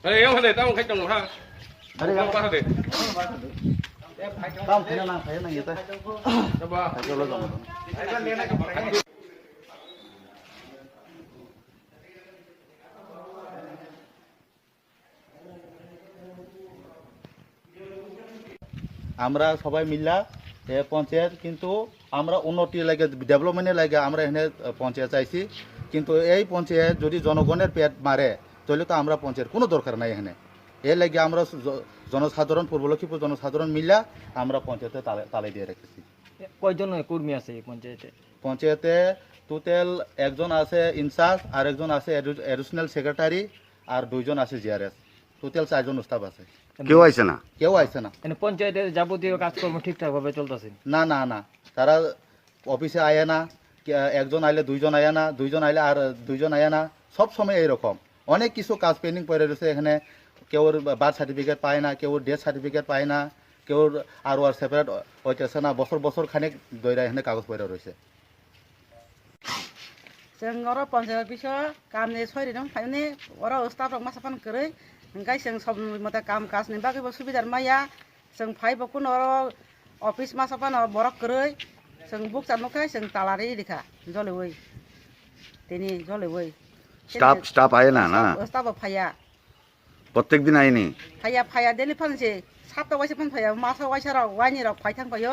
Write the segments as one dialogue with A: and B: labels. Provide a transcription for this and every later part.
A: Đây em để tao khách trong ha. Không qua đây.
B: Tao thấy nó thấy là như thế. Phải cho nó rồi. আমরা সবাই মিলা পঞ্চায়েত কিন্তু আমরা উন্নতির লাগে ডেভেলপমেন্টের লাগে আমরা এখানে পঞ্চায়েত চাইছি কিন্তু এই পঞ্চায়েত যদি জনগণের পেট মারে তাহলে তো আমরা পঞ্চায়েত কোনো দরকার নাই এখানে এর লাগে আমরা জনসাধারণ পূর্ব লক্ষ্মীপুর জনসাধারণ মিলা আমরা পঞ্চায়েতে তালে দিয়ে রেখেছি।
C: কয়জন কর্মী আছে এই পঞ্চায়েতে?
B: পঞ্চায়েতে টোটাল একজন আছে ইনচার্জ আর একজন আছে এডিশনাল সেক্রেটারি আর দুইজন আছে জিআরএস, টোটাল 4 জন স্টাফ আছে।
D: কেউ আইছে না?
B: কেউ আইছে না।
C: পঞ্চায়েতের যাবতীয় কাজকর্ম ঠিকঠাক ভাবে চলতেছে?
B: না না না, তারা অফিসে আয় না, একজন আইলে দুইজন আয় না, দুইজন আইলে আর দুইজন আয় না, সব সময় এইরকম অনেক কিছু কাজ পেন্ডিং পড়ে রয়েছে এখানে। কেউ বার্থ সার্টিফিকেট পায় না, কেউ ডেথ সার্টিফিকেট পায় না, কেউ আর সেপারেট হইতেছে না, বছর বছর খানিক দইরা এখানে কাগজ পড়ে রয়েছে।
E: जों अरो पञ्चायत अफिसाव कामनि सयरि दं फायने अरो स्टाफ रक मासाफान करै ओंखाय जों सब मते काम काजनि बागैबो सुबिदा माया जों फाइबो कुन अरो अफिस मासाफान बरक करै जों बुक जानोखाय जों तालारि लिखा जलेवै तेनि जलेवै
D: स्टाफ आए ना ना?
E: स्टाफ फाया
D: प्रत्येक दिन आए नहीं?
E: फाया देनि फानसे सातटा वाइसे फान फाया मासा वाइसा र वाइनि र फाइथां फायो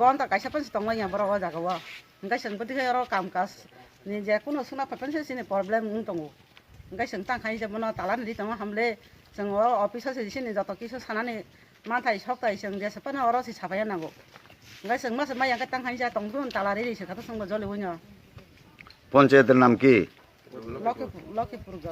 E: गन्ता गायसा फानसे दं लाया बर जागाव ओंखाय जों बदिखाय अरो काम काज ni je kuno suna papanse sini problem ngtongo ngai seng tang khai jabona talan ri tang hamle seng oro office se sini jato kisu sanani manthai soktai seng je sapana oro si sabaya nango ngai seng mas mai yang tang khai ja tong dun talari ri se kata seng jole wonya
D: পঞ্চায়েতের নাম কি?
E: Lucky Purga